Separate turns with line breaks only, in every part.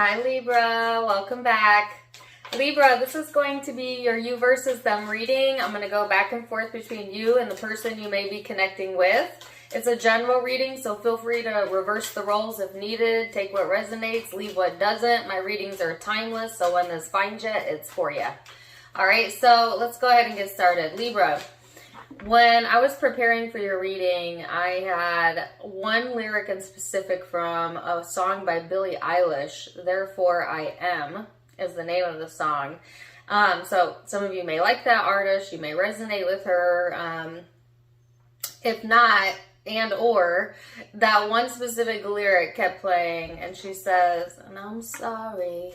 Hi Libra, welcome back. Libra, this is going to be your you versus them reading. I'm going to go back and forth between you and the person you may be connecting with. It's a general reading, so feel free to reverse the roles if needed. Take what resonates, leave what doesn't. My readings are timeless, so when this finds you, it's for you. All right, so let's go ahead and get started. Libra, when I was preparing for your reading, I had one lyric in specific from a song by Billie Eilish, Therefore I Am, is the name of the song. So some of you may like that artist, you may resonate with her. If not, and or that one specific lyric kept playing, and she says, and I'm sorry,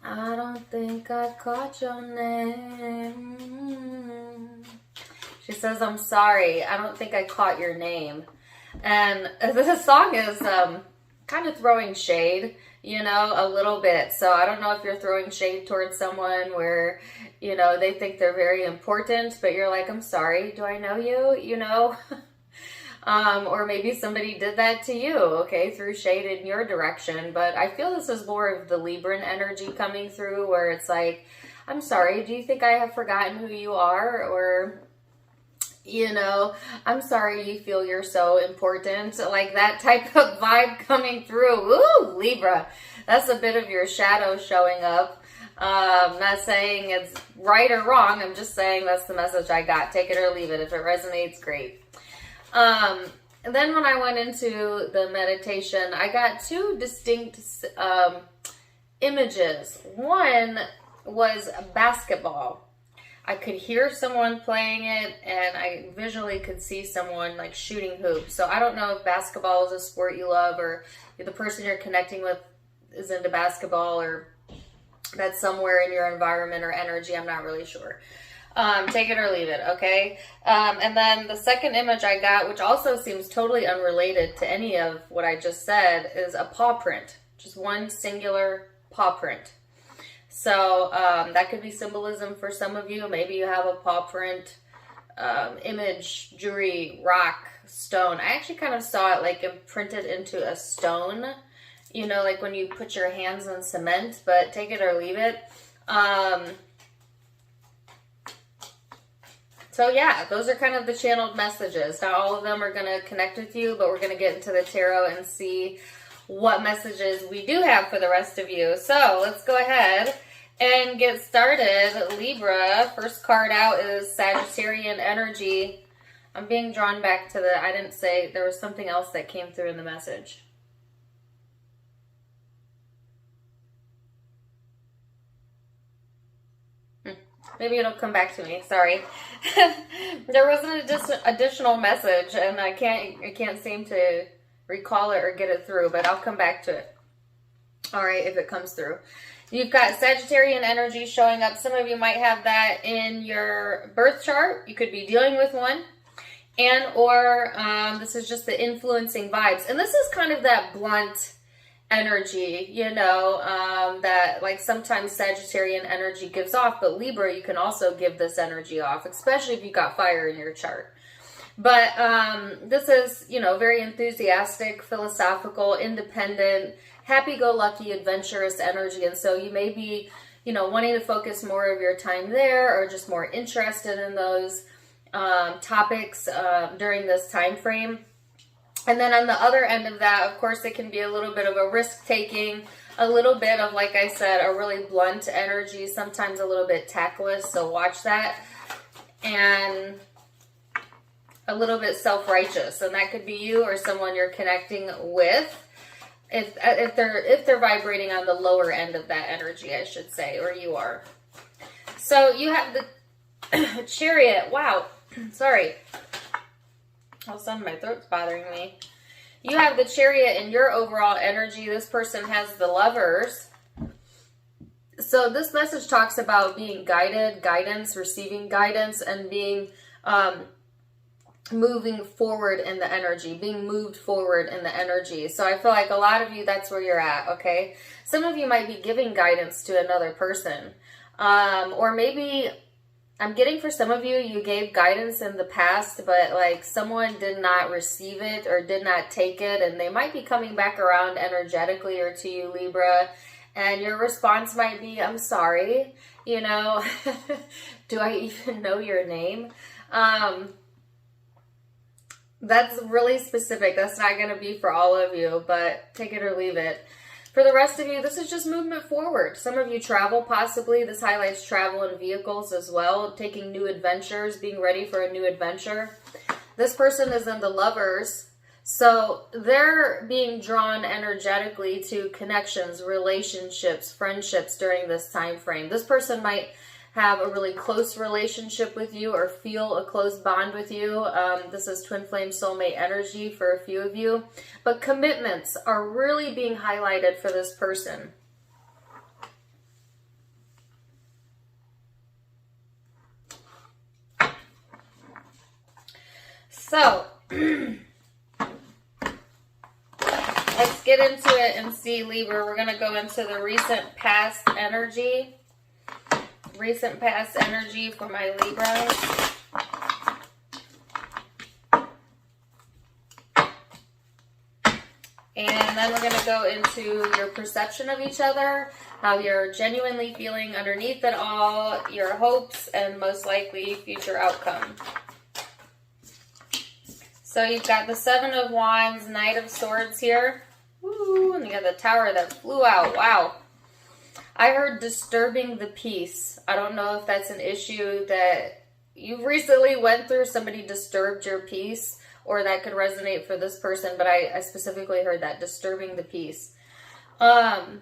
I don't think I caught your name. She says, I'm sorry, I don't think I caught your name. And the song is kind of throwing shade, you know, a little bit. So I don't know if you're throwing shade towards someone where, you know, they think they're very important, but you're like, I'm sorry, do I know you? You know? Or maybe somebody did that to you, okay, threw shade in your direction. But I feel this is more of the Libran energy coming through, where it's like, I'm sorry, do you think I have forgotten who you are? Or, you know, I'm sorry you feel you're so important. Like that type of vibe coming through. Ooh, Libra, that's a bit of your shadow showing up. Not saying it's right or wrong. I'm just saying that's the message I got. Take it or leave it. If it resonates, great. And then when I went into the meditation, I got two distinct images. One was a basketball. I could hear someone playing it, and I visually could see someone like shooting hoops. So I don't know if basketball is a sport you love, or if the person you're connecting with is into basketball, or that's somewhere in your environment or energy. I'm not really sure. Take it or leave it, okay? And then the second image I got, which also seems totally unrelated to any of what I just said, is a paw print. Just one singular paw print. So that could be symbolism for some of you. Maybe you have a paw print image, jewelry, rock, stone. I actually kind of saw it like imprinted into a stone, you know, like when you put your hands in cement, but take it or leave it. So yeah, those are kind of the channeled messages. Not all of them are going to connect with you, but we're going to get into the tarot and see what messages we do have for the rest of you. So let's go ahead and get started. Libra, first card out is Sagittarian energy. I'm being drawn back to the, I didn't say, there was something else that came through in the message. Maybe it'll come back to me. Sorry. There was an additional message, and I can't seem to recall it or get it through, but I'll come back to it. All right, if it comes through. You've got Sagittarian energy showing up. Some of you might have that in your birth chart. You could be dealing with one. And or this is just the influencing vibes. And this is kind of that blunt energy, you know, that like sometimes Sagittarian energy gives off, but Libra, you can also give this energy off, especially if you got fire in your chart. But this is, you know, very enthusiastic, philosophical, independent, happy-go-lucky, adventurous energy. And so you may be, you know, wanting to focus more of your time there, or just more interested in those topics during this time frame. And then on the other end of that, of course, it can be a little bit of a risk-taking, a little bit of, like I said, a really blunt energy, sometimes a little bit tactless, so watch that. And a little bit self-righteous, and that could be you or someone you're connecting with, if they're vibrating on the lower end of that energy, I should say, or you are. So you have the Chariot. Wow, sorry. All of a sudden my throat's bothering me. You have the Chariot in your overall energy. This person has the Lovers. So this message talks about being guided, guidance, receiving guidance, and being moving forward in the energy, being moved forward in the energy. So I feel like a lot of you, that's where you're at, okay? Some of you might be giving guidance to another person. Or maybe I'm getting for some of you, you gave guidance in the past, but like someone did not receive it or did not take it, and they might be coming back around energetically or to you, Libra, and your response might be, I'm sorry, you know, do I even know your name? That's really specific. That's not going to be for all of you, but take it or leave it. For the rest of you, this is just movement forward. Some of you travel possibly. This highlights travel in vehicles as well, taking new adventures, being ready for a new adventure. This person is in the Lovers, so they're being drawn energetically to connections, relationships, friendships during this time frame. This person might have a really close relationship with you or feel a close bond with you. This is twin flame soulmate energy for a few of you. But commitments are really being highlighted for this person. So, let's get into it and see, Libra. We're going to go into the recent past energy. Recent past energy for my Libras. And then we're going to go into your perception of each other, how you're genuinely feeling underneath it all, your hopes, and most likely future outcome. So you've got the Seven of Wands, Knight of Swords here. Ooh, and you got the Tower that flew out. Wow. I heard disturbing the peace. I don't know if that's an issue that you recently went through. Somebody disturbed your peace, or that could resonate for this person, but I specifically heard that, disturbing the peace. So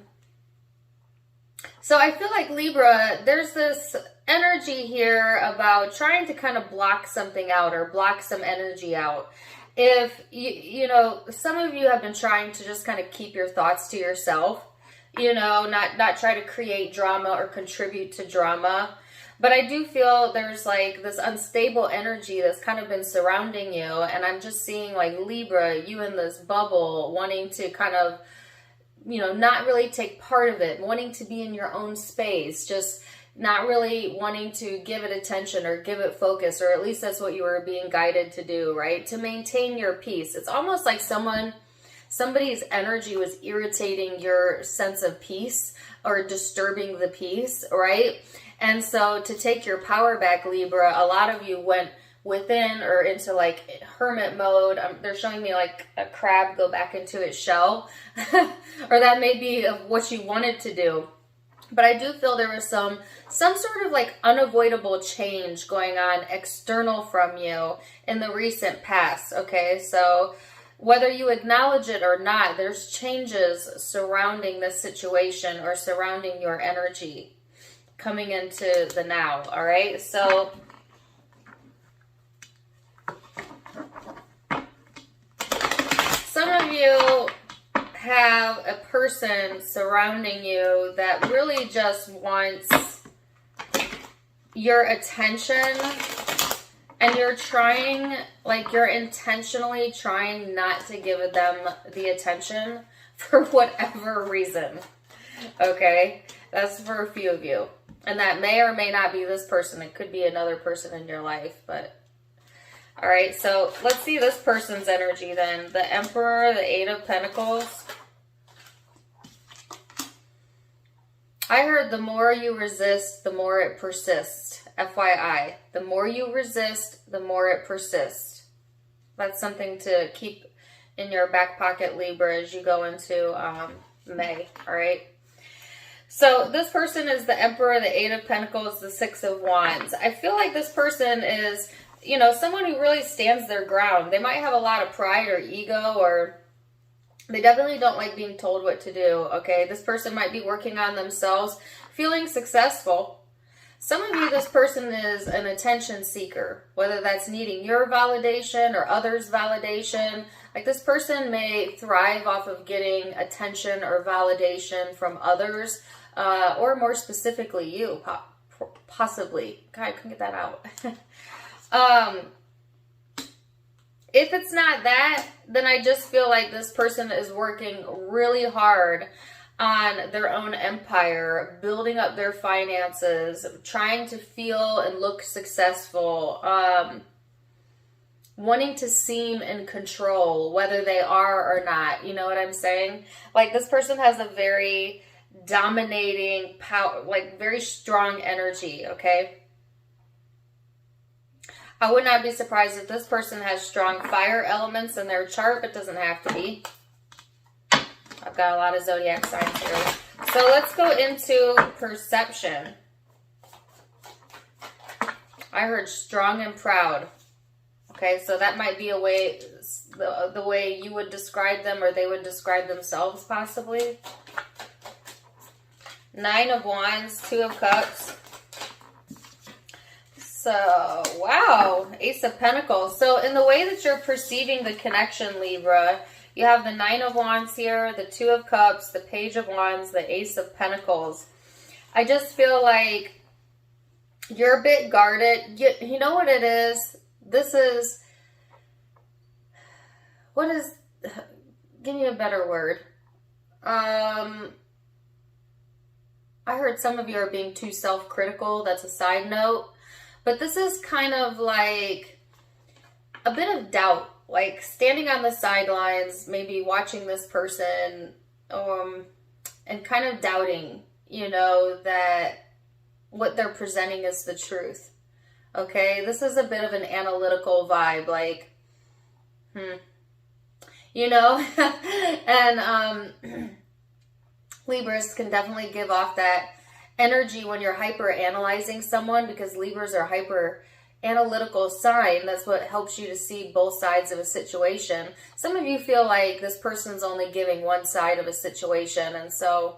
I feel like Libra, there's this energy here about trying to kind of block something out or block some energy out. If, you know, some of you have been trying to just kind of keep your thoughts to yourself. You know, not try to create drama or contribute to drama. But I do feel there's like this unstable energy that's kind of been surrounding you. And I'm just seeing like Libra, you in this bubble, wanting to kind of, you know, not really take part of it, wanting to be in your own space, just not really wanting to give it attention or give it focus, or at least that's what you were being guided to do, right? To maintain your peace. It's almost like somebody's energy was irritating your sense of peace or disturbing the peace, right? And so to take your power back, Libra, a lot of you went within or into like hermit mode. They're showing me like a crab go back into its shell. Or that may be what you wanted to do. But I do feel there was some sort of like unavoidable change going on external from you in the recent past, okay? So whether you acknowledge it or not, there's changes surrounding this situation or surrounding your energy coming into the now, all right? So some of you have a person surrounding you that really just wants your attention. And you're trying, like you're intentionally trying not to give them the attention for whatever reason. Okay? That's for a few of you. And that may or may not be this person. It could be another person in your life. But, alright, so let's see this person's energy then. The Emperor, the Eight of Pentacles. I heard the more you resist, the more it persists. FYI, the more you resist, the more it persists. That's something to keep in your back pocket, Libra, as you go into May, all right? So this person is the Emperor, the Eight of Pentacles, the Six of Wands. I feel like this person is, you know, someone who really stands their ground. They might have a lot of pride or ego, or they definitely don't like being told what to do, okay? This person might be working on themselves, feeling successful. Some of you, this person is an attention seeker, whether that's needing your validation or others' validation. Like this person may thrive off of getting attention or validation from others, or more specifically you, possibly. God, I couldn't get that out. If it's not that, then I just feel like this person is working really hard on their own empire, building up their finances, trying to feel and look successful, wanting to seem in control, whether they are or not. You know what I'm saying? Like, this person has a very dominating power, like very strong energy, okay? I would not be surprised if this person has strong fire elements in their chart, but doesn't have to be. I've got a lot of zodiac signs here. So let's go into perception. I heard strong and proud. Okay, so that might be a way, the way you would describe them, or they would describe themselves possibly. 9 of Wands, 2 of Cups. So, wow, Ace of Pentacles. So in the way that you're perceiving the connection, Libra, you have the 9 of Wands here, the 2 of Cups, the Page of Wands, the Ace of Pentacles. I just feel like you're a bit guarded. You know what it is? This is, what is, give me a better word. I heard some of you are being too self-critical. That's a side note. But this is kind of like a bit of doubt. Like standing on the sidelines, maybe watching this person, and kind of doubting, you know, that what they're presenting is the truth. Okay, this is a bit of an analytical vibe, like, you know, and Libras can definitely give off that energy when you're hyper analyzing someone, because Libras are hyper analytical sign. That's what helps you to see both sides of a situation. Some of you feel like this person's only giving one side of a situation, and so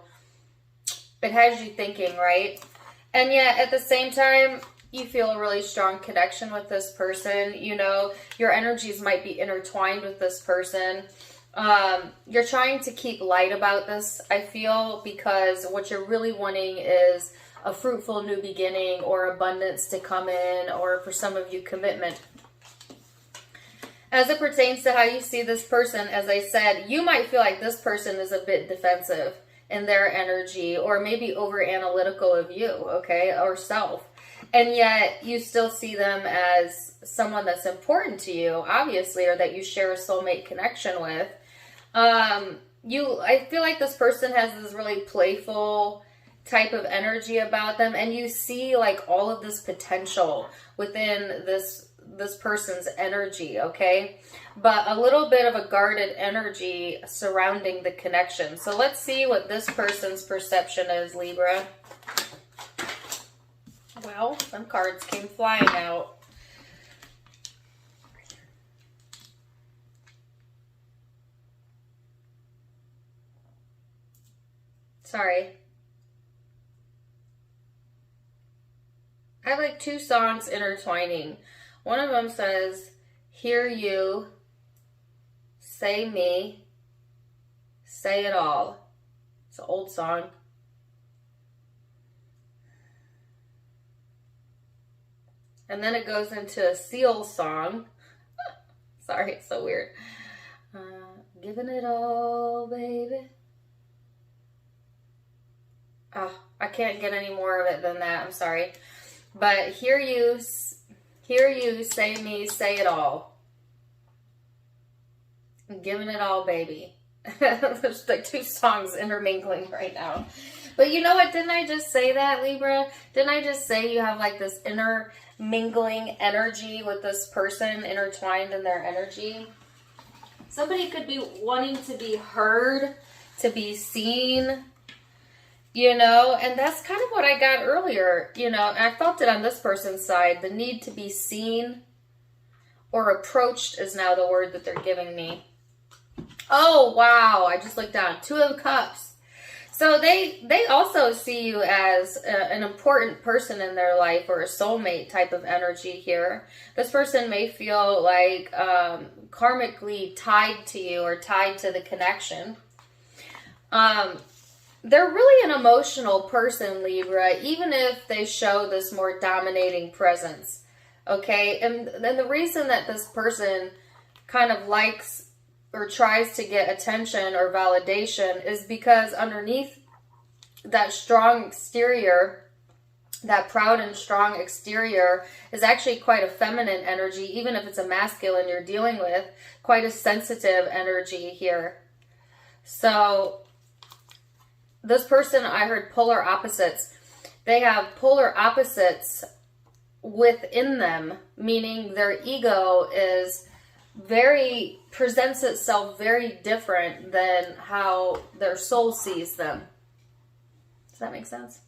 it has you thinking, right? And yet at the same time, you feel a really strong connection with this person. You know, your energies might be intertwined with this person. You're trying to keep light about this, I feel, because what you're really wanting is a fruitful new beginning, or abundance to come in, or for some of you, commitment. As it pertains to how you see this person, as I said, you might feel like this person is a bit defensive in their energy, or maybe over analytical of you, okay, or self. And yet you still see them as someone that's important to you, obviously, or that you share a soulmate connection with. I feel like this person has this really playful type of energy about them, and you see like all of this potential within this person's energy, okay? But a little bit of a guarded energy surrounding the connection. So let's see what this person's perception is, Libra. Well, some cards came flying out. Sorry. I have like 2 songs intertwining. One of them says, hear you, say me, say it all. It's an old song. And then it goes into a Seal song. Sorry, it's so weird. Giving it all, baby. Oh, I can't get any more of it than that. I'm sorry. But hear you, say me, say it all. I'm giving it all, baby. There's like 2 songs intermingling right now. But you know what? Didn't I just say that, Libra? Didn't I just say you have like this intermingling energy with this person, intertwined in their energy? Somebody could be wanting to be heard, to be seen, you know, and that's kind of what I got earlier, you know, and I felt it on this person's side. The need to be seen or approached is now the word that they're giving me. Oh, wow. I just looked down. 2 of Cups. So they also see you as an important person in their life, or a soulmate type of energy here. This person may feel like karmically tied to you, or tied to the connection. They're really an emotional person, Libra, even if they show this more dominating presence, okay? And the reason that this person kind of likes or tries to get attention or validation is because underneath that strong exterior, that proud and strong exterior, is actually quite a feminine energy, even if it's a masculine you're dealing with, quite a sensitive energy here. So this person, I heard polar opposites. They have polar opposites within them, meaning their ego presents itself very different than how their soul sees them. Does that make sense?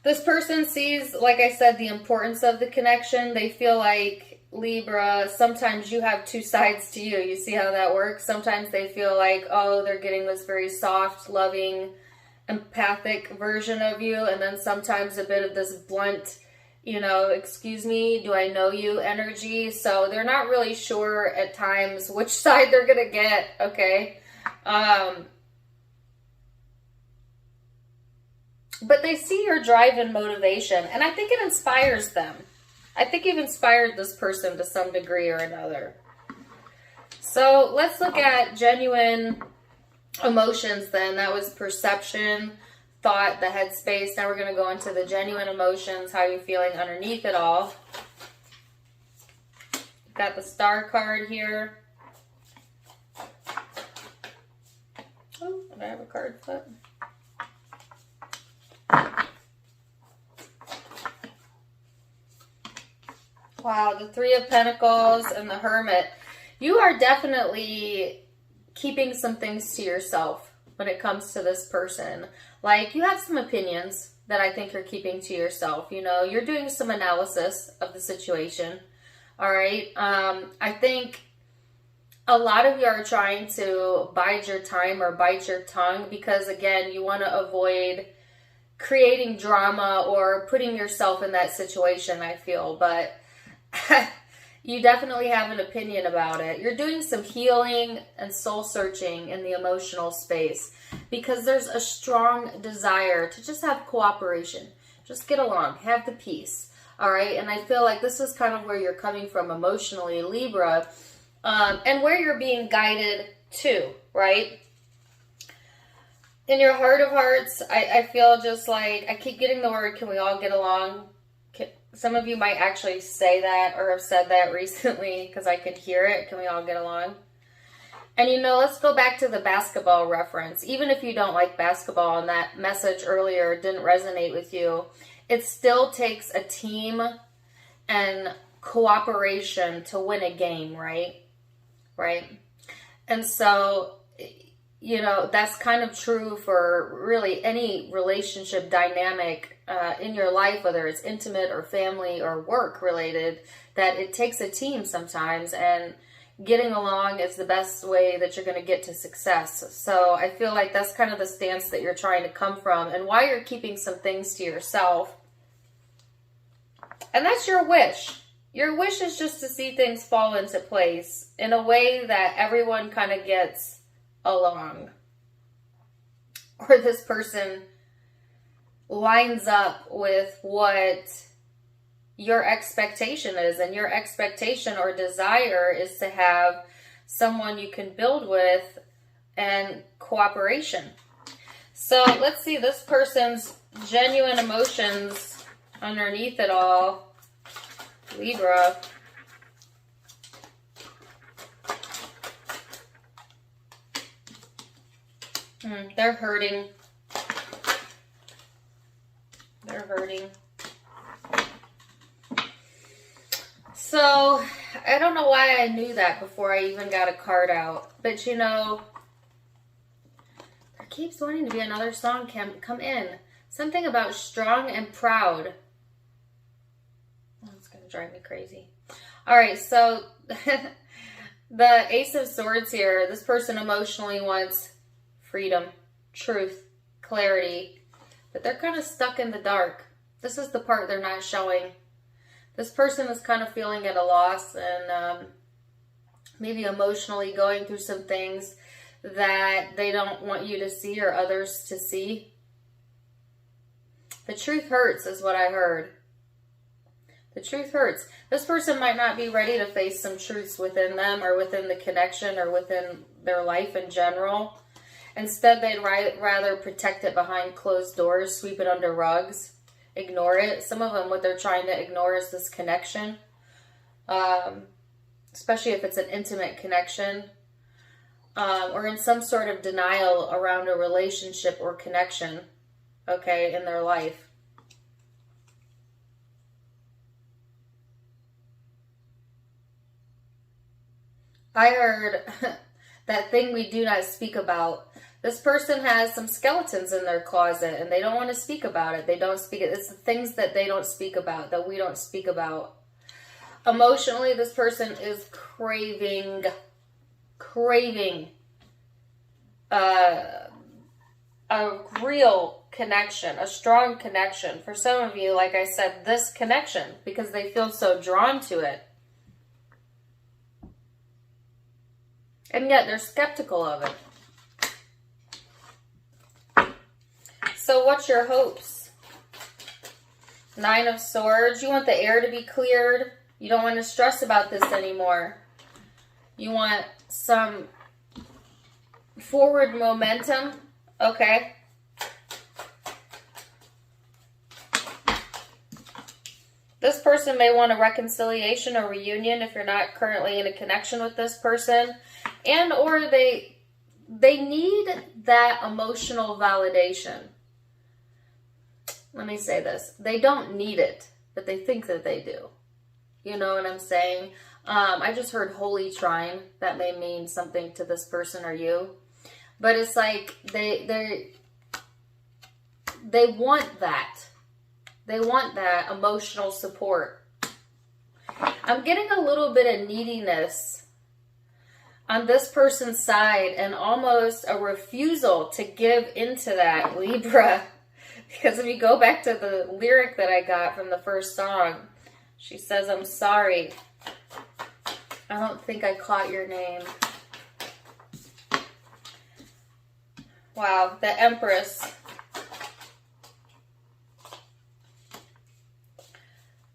This person sees, like I said, the importance of the connection. They feel like, Libra, sometimes you have two sides to you. You see how that works? Sometimes they feel like, oh, they're getting this very soft, loving, empathic version of you. And then sometimes a bit of this blunt, excuse me, do I know you energy. So they're not really sure at times which side they're going to get, okay? But they see your drive and motivation, and I think it inspires them. I think you've inspired this person to some degree or another. So let's look at genuine emotions then. That was perception, thought, the headspace. Now we're going to go into the genuine emotions, how you're feeling underneath it all. Got the star card here. Oh, did I have a card flip? Wow, the Three of Pentacles and the Hermit. You are definitely keeping some things to yourself when it comes to this person. Like, you have some opinions that I think you're keeping to yourself. You're doing some analysis of the situation. All right. I think a lot of you are trying to bide your time or bite your tongue because, again, you want to avoid creating drama or putting yourself in that situation, I feel. But you definitely have an opinion about it. You're doing some healing and soul searching in the emotional space because there's a strong desire to just have cooperation. Just get along, have the peace. All right. And I feel like this is kind of where you're coming from emotionally, Libra, and where you're being guided to, right? In your heart of hearts, I feel just like, I keep getting the word, can we all get along? Some of you might actually say that or have said that recently because I could hear it. Can we all get along? And let's go back to the basketball reference. Even if you don't like basketball and that message earlier didn't resonate with you, it still takes a team and cooperation to win a game, right? Right? And so, that's kind of true for really any relationship dynamic in your life, whether it's intimate or family or work related, that it takes a team sometimes, and getting along is the best way that you're going to get to success. So I feel like that's kind of the stance that you're trying to come from and why you're keeping some things to yourself. And that's your wish. Your wish is just to see things fall into place in a way that everyone kind of gets along, or this person lines up with what your expectation is. And your expectation or desire is to have someone you can build with and cooperation. So let's see this person's genuine emotions underneath it all, Libra. They're hurting. They're hurting. So, I don't know why I knew that before I even got a card out. But there keeps wanting to be another song come in. Something about strong and proud. Oh, it's going to drive me crazy. Alright, so the Ace of Swords here. This person emotionally wants freedom, truth, clarity, but they're kind of stuck in the dark. This is the part they're not showing. This person is kind of feeling at a loss and maybe emotionally going through some things that they don't want you to see or others to see. The truth hurts is what I heard. The truth hurts. This person might not be ready to face some truths within them or within the connection or within their life in general. Instead, they'd rather protect it behind closed doors, sweep it under rugs, ignore it. Some of them, what they're trying to ignore is this connection, especially if it's an intimate connection, or in some sort of denial around a relationship or connection, okay, in their life. I heard that thing we do not speak about. This person has some skeletons in their closet and they don't want to speak about it. They don't speak it. It's the things that they don't speak about, that we don't speak about. Emotionally, this person is craving a real connection, a strong connection. For some of you, like I said, this connection, because they feel so drawn to it. And yet they're skeptical of it. So what's your hopes? 9 of Swords. You want the air to be cleared. You don't want to stress about this anymore. You want some forward momentum. Okay. This person may want a reconciliation or reunion if you're not currently in a connection with this person. And or they need that emotional validation. Let me say this. They don't need it, but they think that they do. You know what I'm saying? I just heard holy trine. That may mean something to this person or you. But it's like they want that. They want that emotional support. I'm getting a little bit of neediness on this person's side and almost a refusal to give into that, Libra. Because if you go back to the lyric that I got from the first song, she says, I'm sorry. I don't think I caught your name. Wow, the Empress.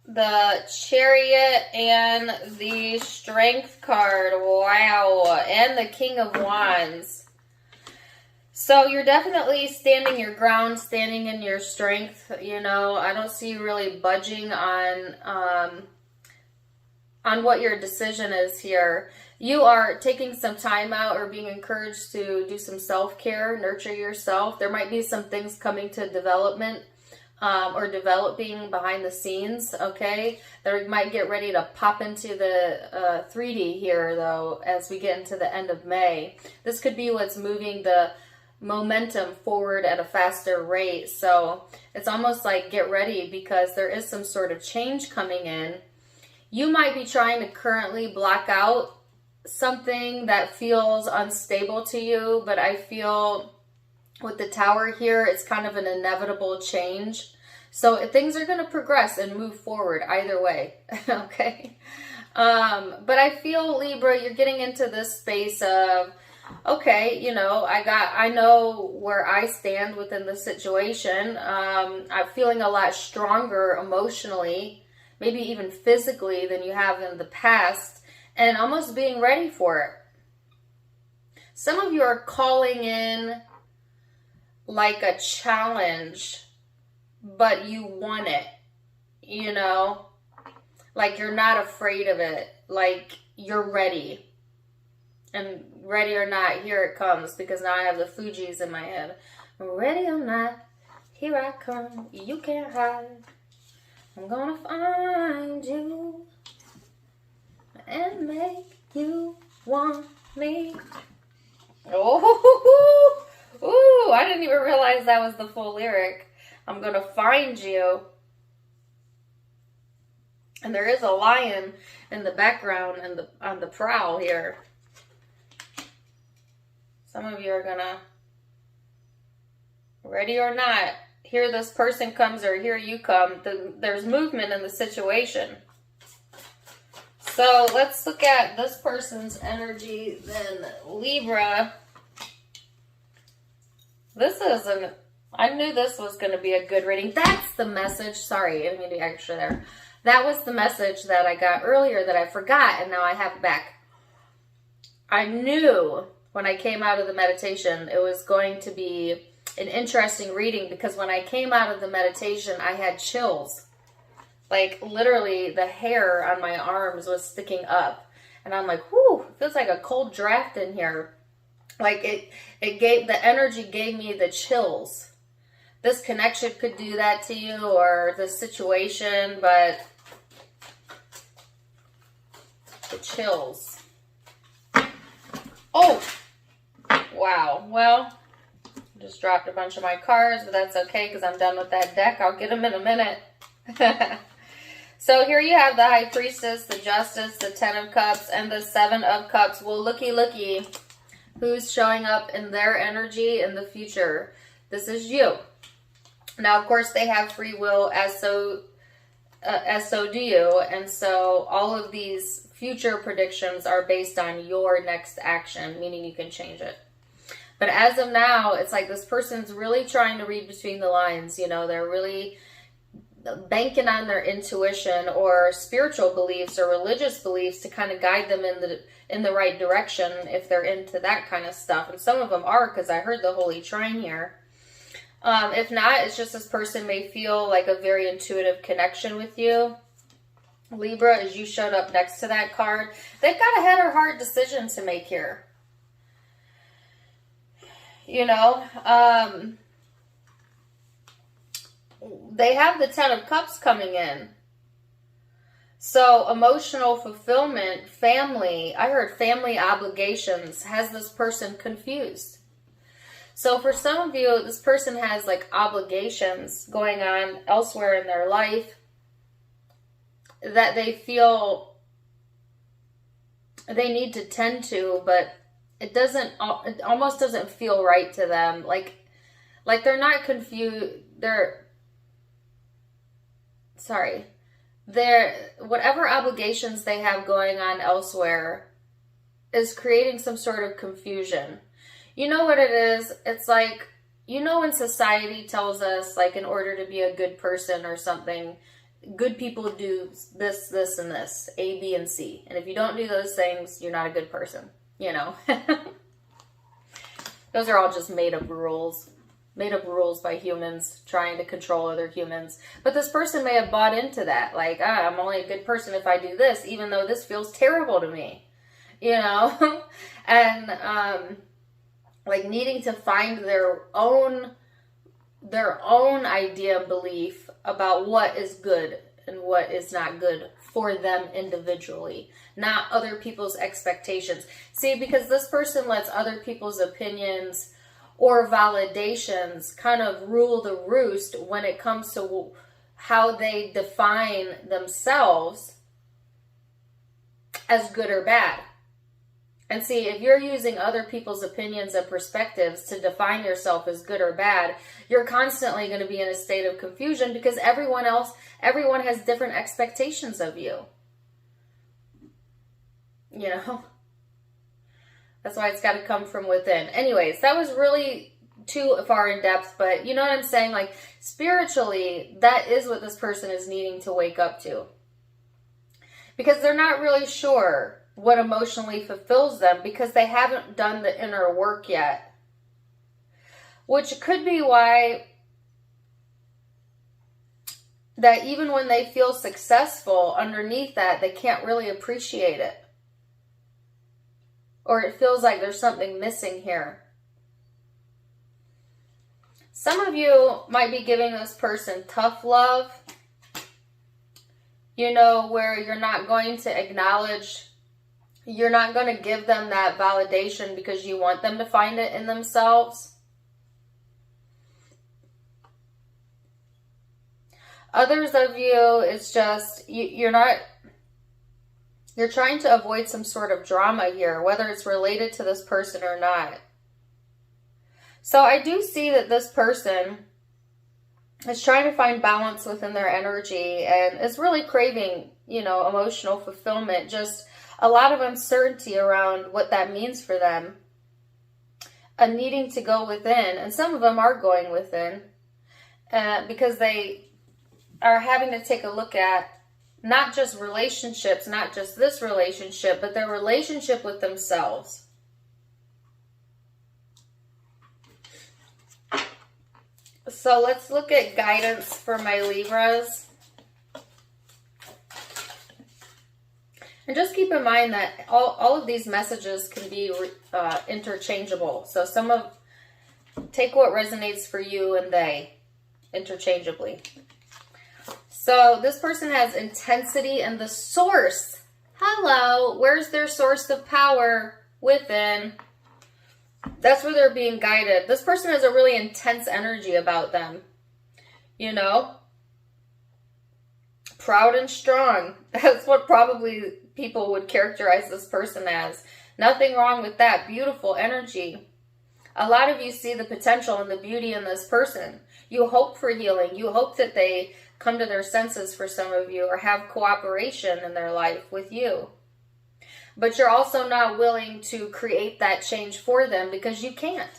The Chariot and the Strength card. Wow. And the King of Wands. So you're definitely standing your ground, standing in your strength. You know, I don't see you really budging on what your decision is here. You are taking some time out or being encouraged to do some self-care, nurture yourself. There might be some things coming to development or developing behind the scenes, okay? That might get ready to pop into the 3D here, though, as we get into the end of May. This could be what's moving the momentum forward at a faster rate. So it's almost like get ready because there is some sort of change coming in. You might be trying to currently block out something that feels unstable to you, but I feel with the Tower here, it's kind of an inevitable change. So things are going to progress and move forward either way, okay? But I feel, Libra, you're getting into this space of, okay, you know, I know where I stand within the situation. I'm feeling a lot stronger emotionally, maybe even physically than you have in the past, and almost being ready for it. Some of you are calling in like a challenge, but you want it, you know, like you're not afraid of it, like you're ready. And ready or not, here it comes, because now I have the Fugees in my head. Ready or not, here I come, you can't hide. I'm gonna find you and make you want me. Oh, ooh, I didn't even realize that was the full lyric. I'm gonna find you. And there is a lion in the background and on the prowl here. Some of you are gonna, ready or not, here this person comes or here you come. There's movement in the situation. So let's look at this person's energy then. Libra. I knew this was going to be a good reading. That's the message. Sorry, I didn't mean to be extra there. that was the message that I got earlier that I forgot, and now I have it back. I knew when I came out of the meditation it was going to be an interesting reading, because when I came out of the meditation I had chills. Like literally the hair on my arms was sticking up. And I'm like, whew, it feels like a cold draft in here. Like the energy gave me the chills. This connection could do that to you, or the situation, but the chills. Oh, wow. Well, just dropped a bunch of my cards, but that's okay because I'm done with that deck. I'll get them in a minute. So here you have the High Priestess, the Justice, the Ten of Cups, and the Seven of Cups. Well, looky, who's showing up in their energy in the future? This is you. Now, of course, they have free will, as so do you, and so all of these future predictions are based on your next action, meaning you can change it. But as of now, it's like this person's really trying to read between the lines. You know, they're really banking on their intuition or spiritual beliefs or religious beliefs to kind of guide them in the right direction if they're into that kind of stuff. And some of them are, because I heard the Holy Trine here. If not, it's just this person may feel like a very intuitive connection with you. Libra, as you showed up next to that card, they've got a head or heart decision to make here. You know, they have the Ten of Cups coming in. So emotional fulfillment, family, I heard family obligations, has this person confused. So for some of you, this person has like obligations going on elsewhere in their life that they feel they need to tend to, but it almost doesn't feel right to them. Like they're not confused. Whatever obligations they have going on elsewhere is creating some sort of confusion. You know what it is? It's like, you know, when society tells us, like, in order to be a good person or something, good people do this, this, and this, A, B, and C. And if you don't do those things, you're not a good person, you know? Those are all just made-up rules. Made up rules by humans trying to control other humans. But this person may have bought into that. Like, I'm only a good person if I do this, even though this feels terrible to me. You know? And, like, needing to find their own idea and belief about what is good and what is not good for them individually, not other people's expectations. See, because this person lets other people's opinions or validations kind of rule the roost when it comes to how they define themselves as good or bad. And see, if you're using other people's opinions and perspectives to define yourself as good or bad, you're constantly going to be in a state of confusion because everyone has different expectations of you. You know? That's why it's got to come from within. Anyways, that was really too far in depth, but you know what I'm saying? Like, spiritually, that is what this person is needing to wake up to. Because they're not really sure what emotionally fulfills them because they haven't done the inner work yet. Which could be why that even when they feel successful, underneath that, they can't really appreciate it. Or it feels like there's something missing here. Some of you might be giving this person tough love. You know, where you're not going to acknowledge, you're not going to give them that validation because you want them to find it in themselves. Others of you, it's just, you're trying to avoid some sort of drama here, whether it's related to this person or not. So I do see that this person is trying to find balance within their energy and is really craving, you know, emotional fulfillment, just a lot of uncertainty around what that means for them. A needing to go within, and some of them are going within because they are having to take a look at not just relationships, not just this relationship, but their relationship with themselves. So let's look at guidance for my Libras. And just keep in mind that all of these messages can be interchangeable. So take what resonates for you and they interchangeably. So this person has intensity and the source. Hello, where's their source of power? Within. That's where they're being guided. This person has a really intense energy about them. You know? Proud and strong. That's what probably people would characterize this person as. Nothing wrong with that. Beautiful energy. A lot of you see the potential and the beauty in this person. You hope for healing. You hope that they come to their senses for some of you, or have cooperation in their life with you. But you're also not willing to create that change for them because you can't.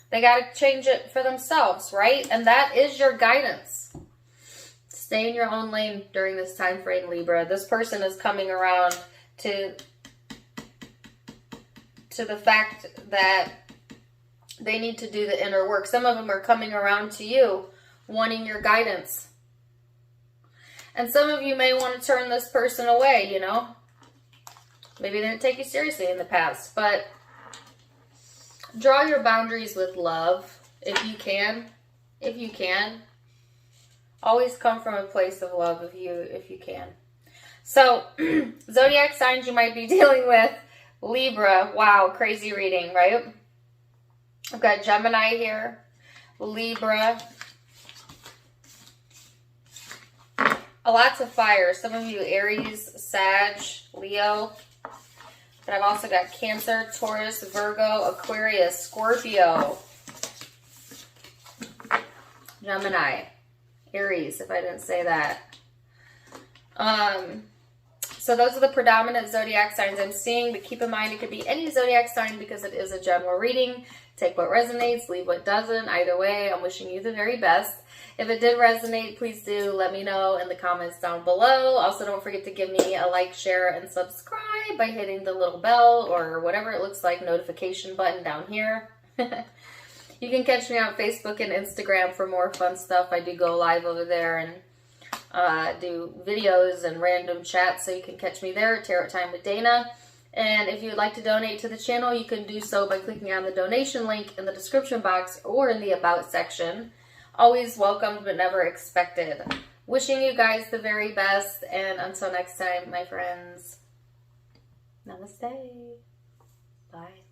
They got to change it for themselves, right? And that is your guidance. Stay in your own lane during this time frame, Libra. This person is coming around to the fact that they need to do the inner work. Some of them are coming around to you, wanting your guidance. And some of you may want to turn this person away, you know. Maybe they didn't take you seriously in the past. But draw your boundaries with love if you can. If you can. Always come from a place of love if you can. So, zodiac signs you might be dealing with. Libra. Wow, crazy reading, right? I've got Gemini here. Libra. Lots of fire. Some of you Aries, Sag, Leo. But I've also got Cancer, Taurus, Virgo, Aquarius, Scorpio, Gemini, Aries, if I didn't say that. So those are the predominant zodiac signs I'm seeing, but keep in mind it could be any zodiac sign because it is a general reading. Take what resonates, leave what doesn't. Either way, I'm wishing you the very best. If it did resonate, please do let me know in the comments down below. Also, don't forget to give me a like, share, and subscribe by hitting the little bell or whatever it looks like notification button down here. You can catch me on Facebook and Instagram for more fun stuff. I do go live over there and do videos and random chats, so you can catch me there, Tarot Time with Dana. And if you'd like to donate to the channel, you can do so by clicking on the donation link in the description box or in the About section. Always welcomed but never expected. Wishing you guys the very best, and until next time, my friends, namaste. Bye.